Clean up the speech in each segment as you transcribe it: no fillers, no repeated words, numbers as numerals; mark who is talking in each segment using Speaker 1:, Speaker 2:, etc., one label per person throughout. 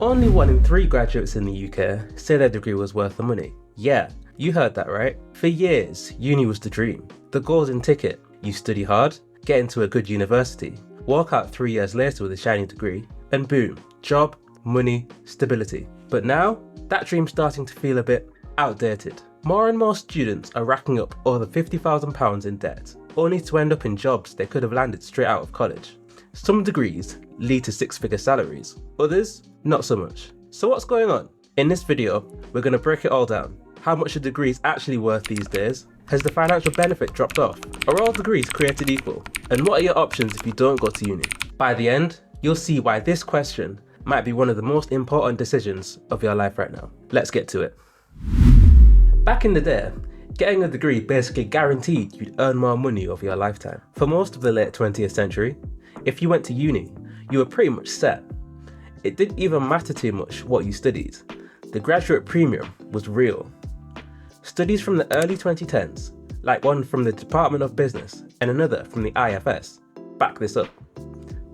Speaker 1: Only 1 in 3 graduates in the UK say their degree was worth the money. Yeah, you heard that right. For years, uni was the dream. The golden ticket. You study hard, get into a good university, walk out 3 years later with a shiny degree, and boom, job, money, stability. But now, that dream's starting to feel a bit outdated. More and more students are racking up over £50,000 in debt, only to end up in jobs they could have landed straight out of college. Some degrees lead to 6-figure salaries, others not so much. So what's going on? In this video, we're going to break it all down. How much a degree is actually worth these days? Has the financial benefit dropped off? Are all degrees created equal? And what are your options if you don't go to uni? By the end, you'll see why this question might be one of the most important decisions of your life right now. Let's get to it. Back in the day, getting a degree basically guaranteed you'd earn more money over your lifetime. For most of the late 20th century, if you went to uni, you were pretty much set. It didn't even matter too much what you studied. The graduate premium was real. Studies from the early 2010s, like one from the Department of Business and another from the IFS, back this up.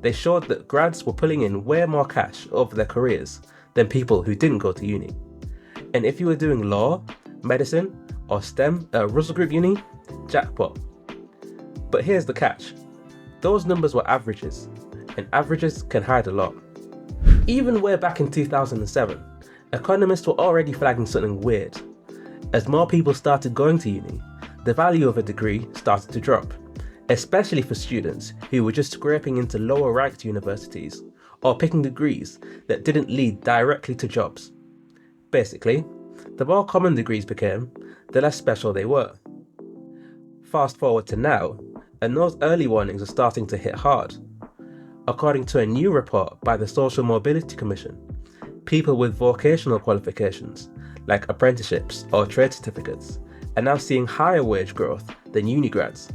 Speaker 1: They showed that grads were pulling in way more cash over their careers than people who didn't go to uni. And if you were doing law, medicine, or STEM at a Russell Group uni, jackpot. But here's the catch. Those numbers were averages, and averages can hide a lot. Even way back in 2007, economists were already flagging something weird. As more people started going to uni, the value of a degree started to drop, especially for students who were just scraping into lower ranked universities or picking degrees that didn't lead directly to jobs. Basically, the more common degrees became, the less special they were. Fast forward to now, and those early warnings are starting to hit hard. According to a new report by the Social Mobility Commission, people with vocational qualifications, like apprenticeships or trade certificates, are now seeing higher wage growth than uni grads.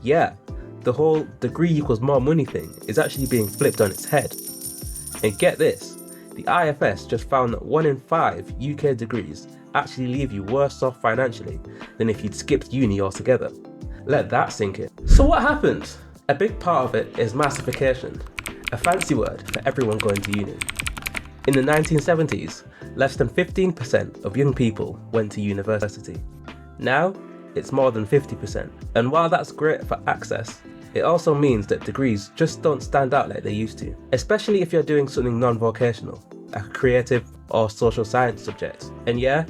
Speaker 1: Yeah, the whole degree equals more money thing is actually being flipped on its head. And get this, the IFS just found that 1 in 5 UK degrees actually leave you worse off financially than if you'd skipped uni altogether. Let that sink in. So what happened? A big part of it is massification, a fancy word for everyone going to uni. In the 1970s, less than 15% of young people went to university. Now, it's more than 50%. And while that's great for access, it also means that degrees just don't stand out like they used to, especially if you're doing something non-vocational, like a creative or social science subject. And yeah,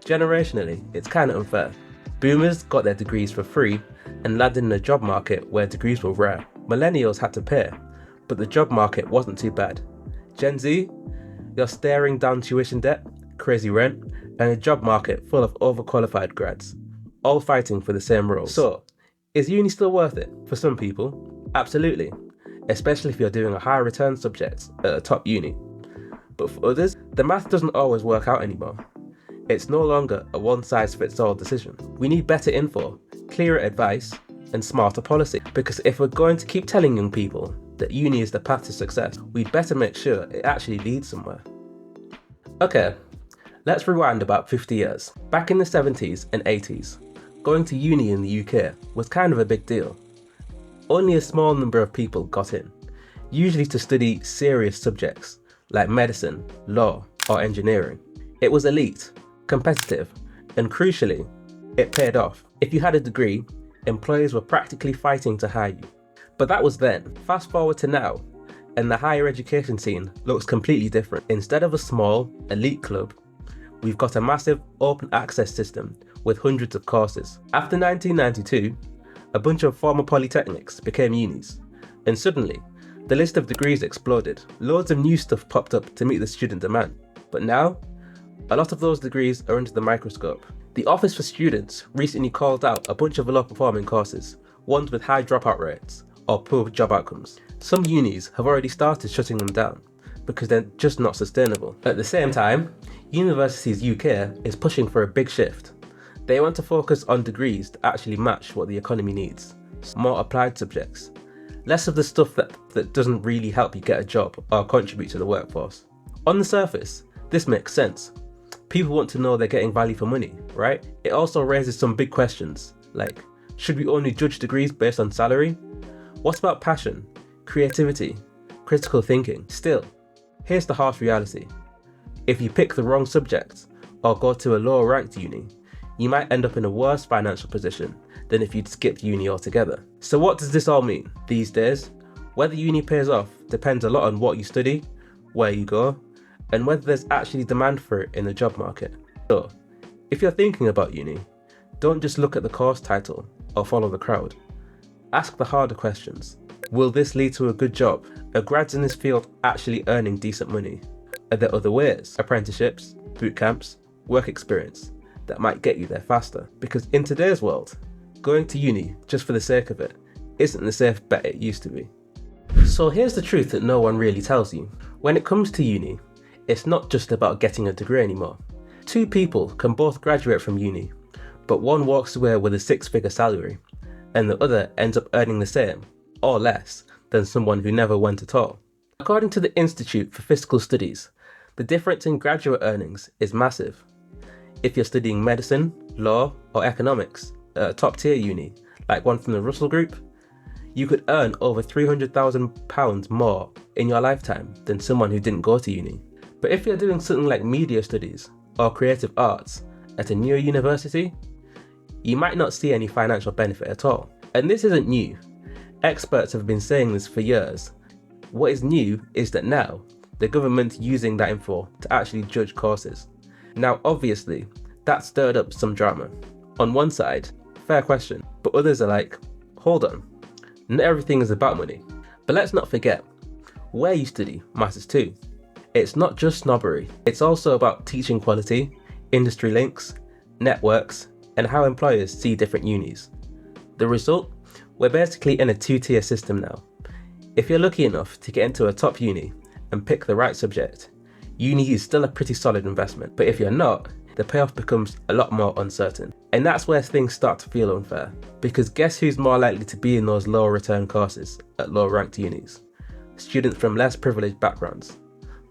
Speaker 1: generationally, it's kind of unfair. Boomers got their degrees for free and landed in a job market where degrees were rare. Millennials had to pay, but the job market wasn't too bad. Gen Z, you're staring down tuition debt, crazy rent, and a job market full of overqualified grads, all fighting for the same role. So, is uni still worth it? For some people, absolutely, especially if you're doing a high return subject at a top uni. But for others, the math doesn't always work out anymore. It's no longer a one-size-fits-all decision. We need better info, clearer advice, and smarter policy. Because if we're going to keep telling young people that uni is the path to success, we'd better make sure it actually leads somewhere. Okay, let's rewind about 50 years. Back in the 70s and 80s, going to uni in the UK was kind of a big deal. Only a small number of people got in, usually to study serious subjects like medicine, law, or engineering. It was elite, competitive, and crucially, it paid off. If you had a degree, employers were practically fighting to hire you. But that was then. Fast forward to now, and the higher education scene looks completely different. Instead of a small, elite club, we've got a massive open access system with hundreds of courses. After 1992, a bunch of former polytechnics became unis, and suddenly, the list of degrees exploded. Loads of new stuff popped up to meet the student demand. But now, a lot of those degrees are under the microscope. The Office for Students recently called out a bunch of low-performing courses, ones with high dropout rates or poor job outcomes. Some unis have already started shutting them down because they're just not sustainable. At the same time, Universities UK is pushing for a big shift. They want to focus on degrees that actually match what the economy needs. More applied subjects. Less of the stuff that doesn't really help you get a job or contribute to the workforce. On the surface, this makes sense. People want to know they're getting value for money, right? It also raises some big questions, like, should we only judge degrees based on salary? What about passion, creativity, critical thinking? Still, Here's the harsh reality. If you pick the wrong subject or go to a lower ranked uni, you might end up in a worse financial position than if you'd skipped uni altogether. So what does this all mean? These days, whether uni pays off depends a lot on what you study, where you go, and whether there's actually demand for it in the job market. So, if you're thinking about uni, don't just look at the course title or follow the crowd. Ask the harder questions. Will this lead to a good job? Are grads in this field actually earning decent money? Are there other ways, apprenticeships, boot camps, work experience, that might get you there faster? Because in today's world, going to uni just for the sake of it isn't the safe bet it used to be. So here's the truth that no one really tells you. When it comes to uni, it's not just about getting a degree anymore. Two people can both graduate from uni, but one walks away with a six-figure salary, and the other ends up earning the same, or less, than someone who never went at all. According to the Institute for Fiscal Studies, the difference in graduate earnings is massive. If you're studying medicine, law, or economics at a top-tier uni, like one from the Russell Group, you could earn over £300,000 more in your lifetime than someone who didn't go to uni. But if you're doing something like media studies or creative arts at a newer university, you might not see any financial benefit at all. And this isn't new. Experts have been saying this for years. What is new is that now, the government's using that info to actually judge courses. Now obviously, that stirred up some drama. On one side, fair question, but others are like, hold on, not everything is about money. But let's not forget, where you study matters too. It's not just snobbery, it's also about teaching quality, industry links, networks, and how employers see different unis. The result? We're basically in a two-tier system now. If you're lucky enough to get into a top uni and pick the right subject, uni is still a pretty solid investment. But if you're not, the payoff becomes a lot more uncertain. And that's where things start to feel unfair. Because guess who's more likely to be in those lower return courses at lower ranked unis? Students from less privileged backgrounds.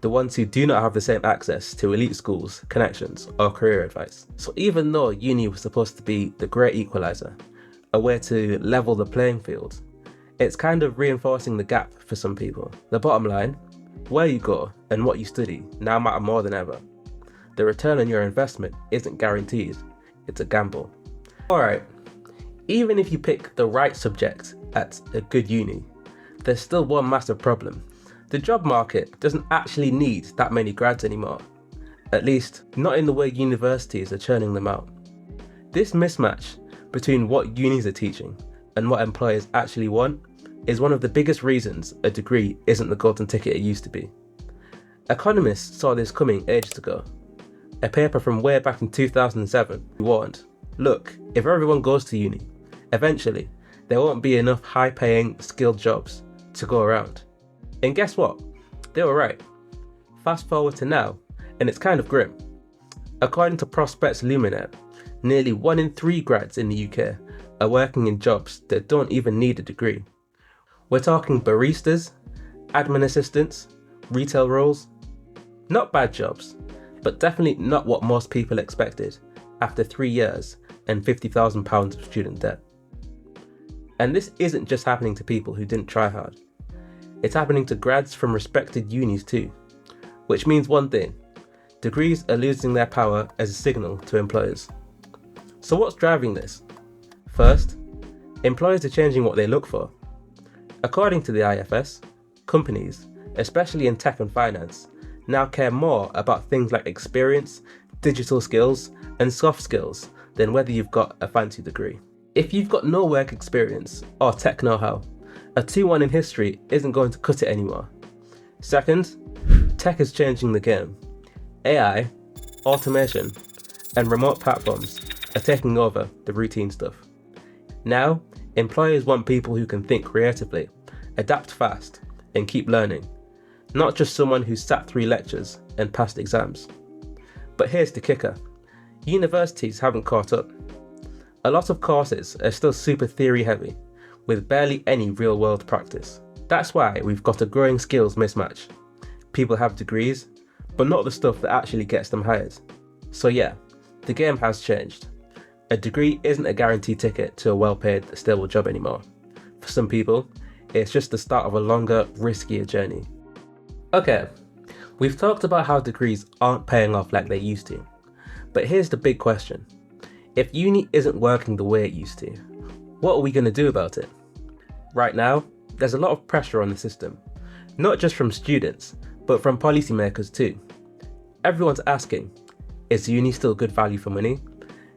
Speaker 1: The ones who do not have the same access to elite schools, connections, or career advice. So even though uni was supposed to be the great equaliser, a way to level the playing field, it's kind of reinforcing the gap for some people. The bottom line, where you go and what you study now matter more than ever. The return on your investment isn't guaranteed, it's a gamble. Alright, even if you pick the right subject at a good uni, there's still one massive problem. The job market doesn't actually need that many grads anymore. At least, not in the way universities are churning them out. This mismatch between what unis are teaching and what employers actually want is one of the biggest reasons a degree isn't the golden ticket it used to be. Economists saw this coming ages ago. A paper from way back in 2007 warned, look, if everyone goes to uni, eventually there won't be enough high-paying, skilled jobs to go around. And guess what? They were right. Fast forward to now, and it's kind of grim. According to Prospects Luminet, nearly 1 in 3 grads in the UK are working in jobs that don't even need a degree. We're talking baristas, admin assistants, retail roles. Not bad jobs, but definitely not what most people expected after 3 years and £50,000 of student debt. And this isn't just happening to people who didn't try hard. It's happening to grads from respected unis too, which means one thing: degrees are losing their power as a signal to employers. So what's driving this? First, employers are changing what they look for. According to the IFS, companies, especially in tech and finance, now care more about things like experience, digital skills, and soft skills than whether you've got a fancy degree. If you've got no work experience or tech know-how, a 2-1 in history isn't going to cut it anymore. Second, tech is changing the game. AI, automation, and remote platforms are taking over the routine stuff. Now, employers want people who can think creatively, adapt fast, and keep learning, not just someone who's sat through lectures and passed exams. But here's the kicker: universities haven't caught up. A lot of courses are still super theory heavy, with barely any real-world practice. That's why we've got a growing skills mismatch. People have degrees, but not the stuff that actually gets them hired. So yeah, the game has changed. A degree isn't a guaranteed ticket to a well-paid, stable job anymore. For some people, it's just the start of a longer, riskier journey. Okay, We've talked about how degrees aren't paying off like they used to, but here's the big question. If uni isn't working the way it used to, what are we going to do about it? Right now, there's a lot of pressure on the system, not just from students, but from policymakers too. Everyone's asking, is uni still good value for money?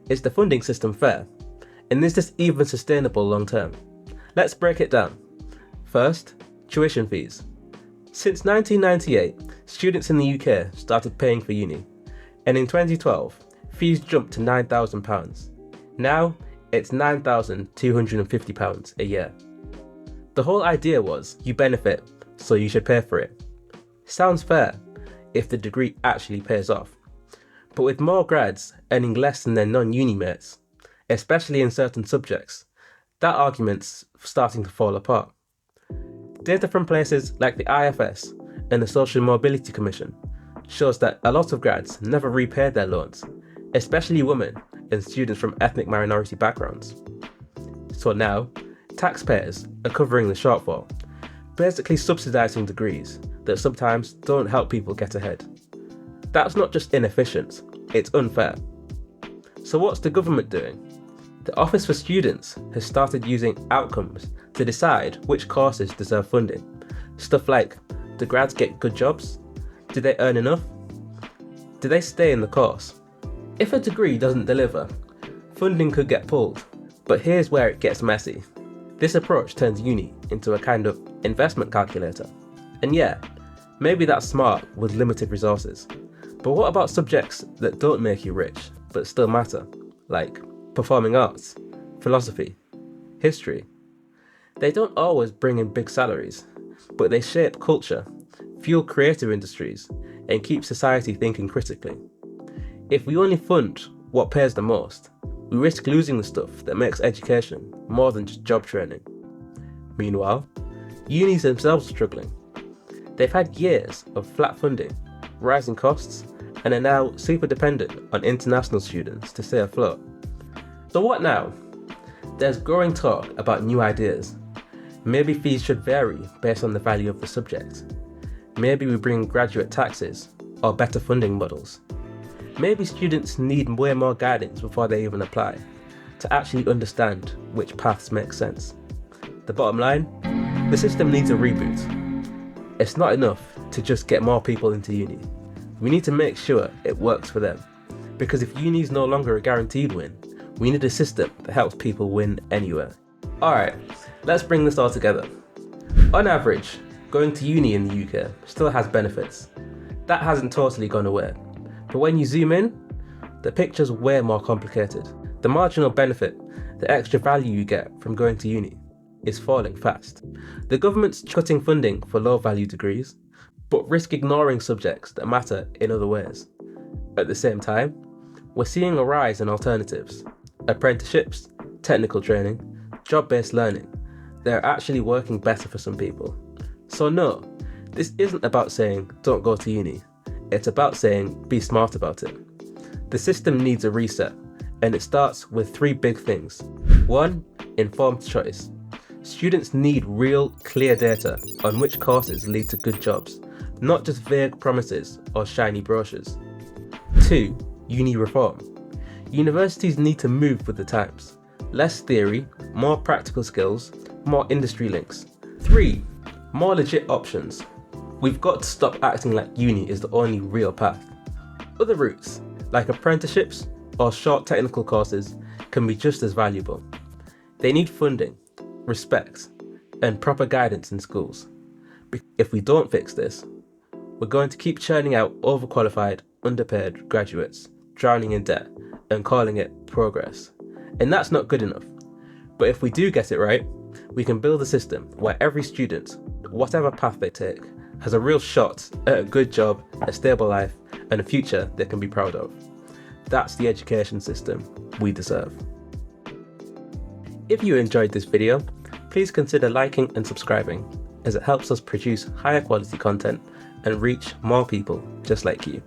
Speaker 1: Is the funding system fair? And is this even sustainable long term? Let's break it down. First, tuition fees. Since 1998, students in the UK started paying for uni, and in 2012, fees jumped to £9,000. Now, it's £9,250 a year. The whole idea was, you benefit, so you should pay for it. Sounds fair, if the degree actually pays off. But with more grads earning less than their non-uni mates, especially in certain subjects, that argument's starting to fall apart. Data from places like the IFS and the Social Mobility Commission shows that a lot of grads never repaid their loans, especially women and students from ethnic minority backgrounds. So now, taxpayers are covering the shortfall, basically subsidising degrees that sometimes don't help people get ahead. That's not just inefficient, it's unfair. So what's the government doing? The Office for Students has started using outcomes to decide which courses deserve funding. Stuff like, do grads get good jobs? Do they earn enough? Do they stay in the course? If a degree doesn't deliver, funding could get pulled. But here's where it gets messy. This approach turns uni into a kind of investment calculator. And yeah, maybe that's smart with limited resources. But what about subjects that don't make you rich, but still matter? Like performing arts, philosophy, history. They don't always bring in big salaries, but they shape culture, fuel creative industries, and keep society thinking critically. If we only fund what pays the most, we risk losing the stuff that makes education more than just job training. Meanwhile, unis themselves are struggling. They've had years of flat funding, rising costs, and are now super dependent on international students to stay afloat. So what now? There's growing talk about new ideas. Maybe fees should vary based on the value of the subject. Maybe we bring graduate taxes or better funding models. Maybe students need way more guidance before they even apply to actually understand which paths make sense. The bottom line, the system needs a reboot. It's not enough to just get more people into uni. We need to make sure it works for them. Because if uni is no longer a guaranteed win, we need a system that helps people win anywhere. Alright, let's bring this all together. On average, going to uni in the UK still has benefits. That hasn't totally gone away. But when you zoom in, the picture's way more complicated. The marginal benefit, the extra value you get from going to uni, is falling fast. The government's cutting funding for low-value degrees, but risk ignoring subjects that matter in other ways. At the same time, we're seeing a rise in alternatives. Apprenticeships, technical training, job-based learning. They're actually working better for some people. So no, this isn't about saying don't go to uni. It's about saying be smart about it. The system needs a reset, and it starts with three big things. 1. Informed choice. Students need real, clear data on which courses lead to good jobs, not just vague promises or shiny brochures. 2. Uni reform. Universities need to move with the times. Less theory, more practical skills, more industry links. 3. More legit options. We've got to stop acting like uni is the only real path. Other routes, like apprenticeships or short technical courses, can be just as valuable. They need funding, respect, and proper guidance in schools. If we don't fix this, we're going to keep churning out overqualified, underpaid graduates, drowning in debt, and calling it progress. And that's not good enough. But if we do get it right, we can build a system where every student, whatever path they take, has a real shot at a good job, a stable life, and a future they can be proud of. That's the education system we deserve. If you enjoyed this video, please consider liking and subscribing, as it helps us produce higher quality content and reach more people just like you.